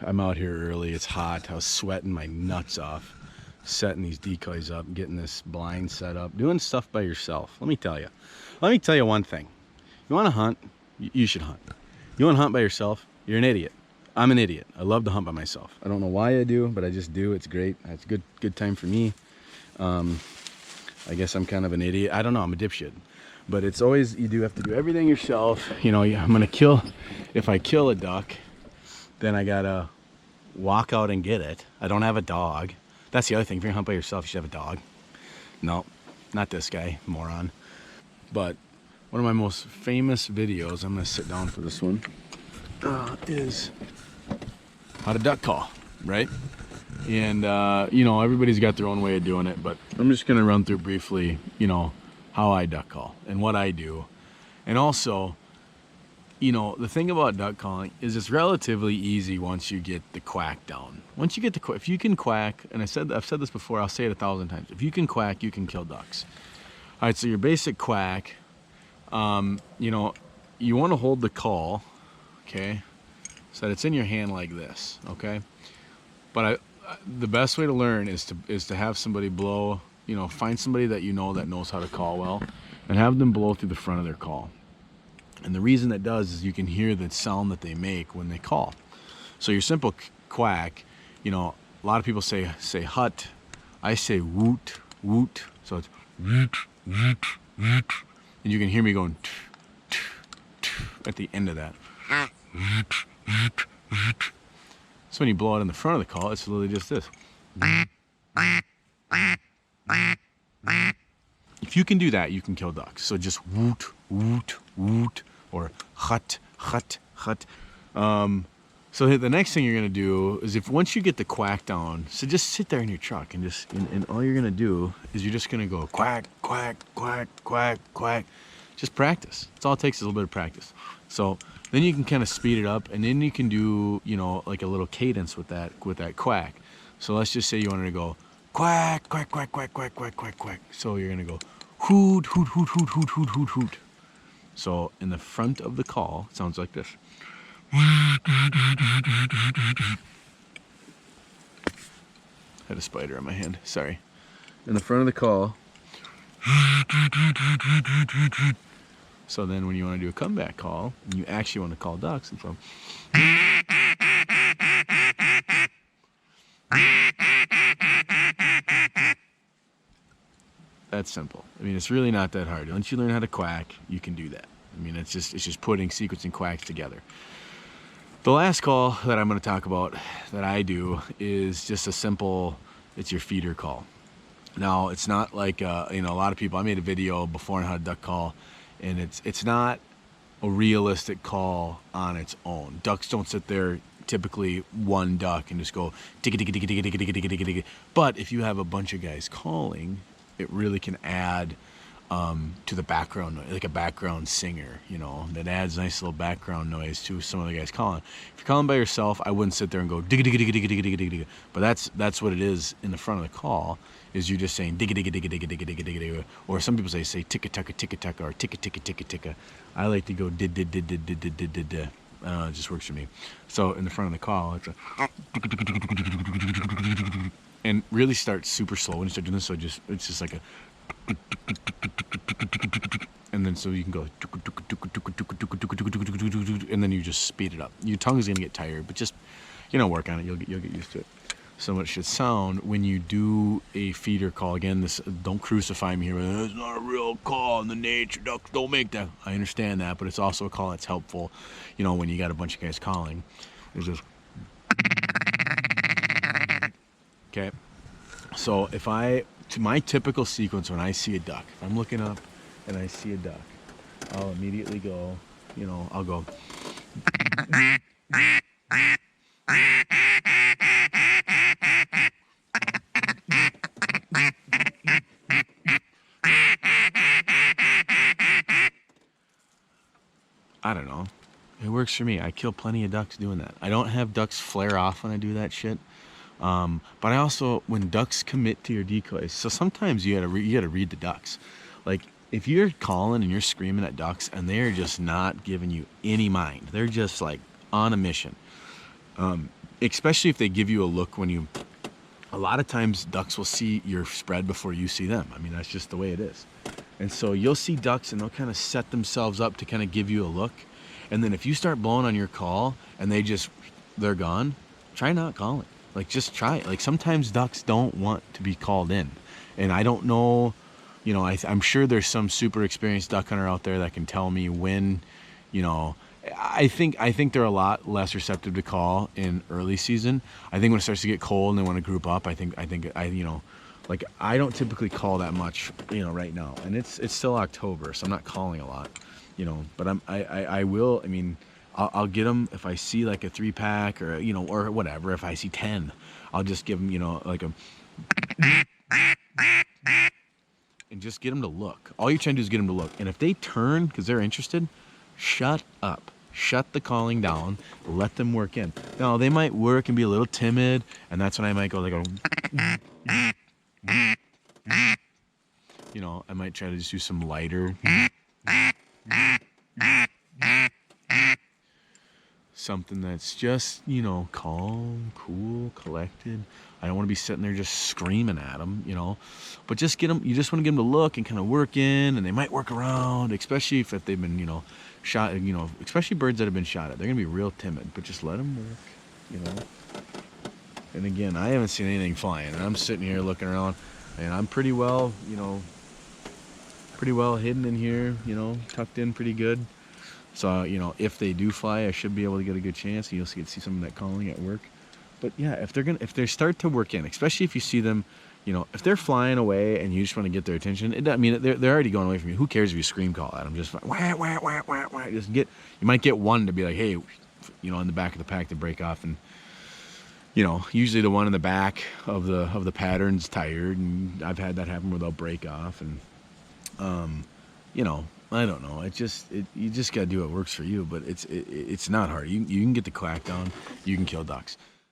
I'm out here early. It's hot. I was sweating my nuts off, setting these decoys up, getting this blind set up, doing stuff by yourself. Let me tell you one thing. You want to hunt? You should hunt. You want to hunt by yourself? You're an idiot. I'm an idiot. I love to hunt by myself. I don't know why I do, but I just do. It's great. It's a good time for me. I guess I'm kind of an idiot. I don't know. I'm a dipshit. But it's always, you do have to do everything yourself. You know, I'm going to kill, if I kill a duck, then I got to walk out and get it. I don't have a dog. That's the other thing. If you're going to hunt by yourself, you should have a dog. No, not this guy, moron. But one of my most famous videos, I'm going to sit down for this one, is how to duck call, right? And, you know, everybody's got their own way of doing it, but I'm just going to run through briefly, you know, how I duck call and what I do. And also, you know, the thing about duck calling is it's relatively easy once you get the quack down. Once you get the quack, if you can quack, and I've said this before, I'll say it 1,000 times. If you can quack, you can kill ducks. All right, so your basic quack, you know, you want to hold the call, okay, so that it's in your hand like this, okay? But the best way to learn is to have somebody blow, you know, find somebody that you know that knows how to call well, and have them blow through the front of their call. And the reason that does is you can hear the sound that they make when they call. So your simple quack, you know, a lot of people say hut. I say woot, woot. So it's woot, woot, woot. And you can hear me going at the end of that. So when you blow it in the front of the call, it's literally just this. If you can do that, you can kill ducks. So just woot, woot, woot, or hut, hut, hut. So the next thing you're gonna do is once you get the quack down, so just sit there in your truck and and all you're gonna do is you're just gonna go quack, quack, quack, quack, quack. Just practice. It's all it takes is a little bit of practice. So then you can kind of speed it up, and then you can do, you know, like a little cadence with that quack. So let's just say you wanted to go quack, quack, quack, quack, quack, quack, quack, quack. So you're gonna go hoot, hoot, hoot, hoot, hoot, hoot, hoot, hoot. So in the front of the call, it sounds like this. Had a spider on my hand, sorry. In the front of the call. So then when you want to do a comeback call, and you actually want to call ducks, and so. That's simple. I mean, it's really not that hard. Once you learn how to quack, you can do that. I mean, it's just putting sequencing quacks together. The last call that I'm going to talk about that I do is just a simple, it's your feeder call. Now, it's not like, you know, a lot of people, I made a video before on how to duck call, and it's not a realistic call on its own. Ducks don't sit there, typically one duck, and just go ticka ticka ticka ticka ticka ticka ticka ticka. But if you have a bunch of guys calling, it really can add to the background noise, like a background singer, you know, that adds nice little background noise to some of the guys calling. If you're calling by yourself, I wouldn't sit there and go digga digga digga digga digga digga digga. But that's what it is in the front of the call, is you just saying digga digga digga digga digga digga digga digga. Or some people say ticka tucka ticka tucka or ticka ticka ticka ticka. I like to go did did did did did did did did. It just works for me. So in the front of the call, it's a and really start super slow when you start doing this. So it's just like a, and then so you can go, and then you just speed it up. Your tongue is gonna get tired, but just, you know, work on it. You'll get used to it. So it should sound when you do a feeder call. Again, this, don't crucify me here. It's not a real call in the nature. Ducks don't make that. I understand that, but it's also a call that's helpful. You know, when you got a bunch of guys calling, it's just. Okay, so to my typical sequence when I see a duck, if I'm looking up and I see a duck, I'll immediately go, you know, I'll go. I don't know. It works for me. I kill plenty of ducks doing that. I don't have ducks flare off when I do that shit. But I also, when ducks commit to your decoys, so sometimes you gotta read the ducks. Like if you're calling and you're screaming at ducks and they're just not giving you any mind, they're just like on a mission. especially if they give you a look when you, a lot of times ducks will see your spread before you see them. I mean, that's just the way it is. And so you'll see ducks and they'll kind of set themselves up to kind of give you a look. And then if you start blowing on your call and they're gone, try not calling. Like, just try it. Like, sometimes ducks don't want to be called in. And I don't know, you know, I'm sure there's some super experienced duck hunter out there that can tell me when, you know, I think they're a lot less receptive to call in early season. I think when it starts to get cold and they want to group up, I you know, like, I don't typically call that much, you know, right now. And it's still October, so I'm not calling a lot, you know, but I will, I mean, I'll get them if I see like a 3-pack or, you know, or whatever. If I see 10, I'll just give them, you know, like a, and just get them to look. All you're trying to do is get them to look. And if they turn because they're interested, shut up. Shut the calling down. Let them work in. Now, they might work and be a little timid, and that's when I might go like a, you know, I might try to just do some lighter, something that's just, you know, calm, cool, collected. I don't want to be sitting there just screaming at them, you know, but just get them, you just want to get them to look and kind of work in, and they might work around, especially if they've been, you know, shot, you know, especially birds that have been shot at. They're going to be real timid, but just let them work, you know. And again, I haven't seen anything flying, and I'm sitting here looking around, and I'm pretty well, you know, pretty well hidden in here, you know, tucked in pretty good. So, you know, if they do fly, I should be able to get a good chance, and you'll see some of that calling at work. But yeah, if they start to work in, especially if you see them, you know, if they're flying away and you just want to get their attention, I mean, they're already going away from you. Who cares if you scream call at them? Just wah, wah, wah, wah, wah. Just you might get one to be like, hey, you know, in the back of the pack to break off, and, you know, usually the one in the back of the pattern's tired, and I've had that happen where they'll break off, and you know, I don't know. You just gotta do what works for you, but it's not hard. You can get the clack down. You can kill ducks.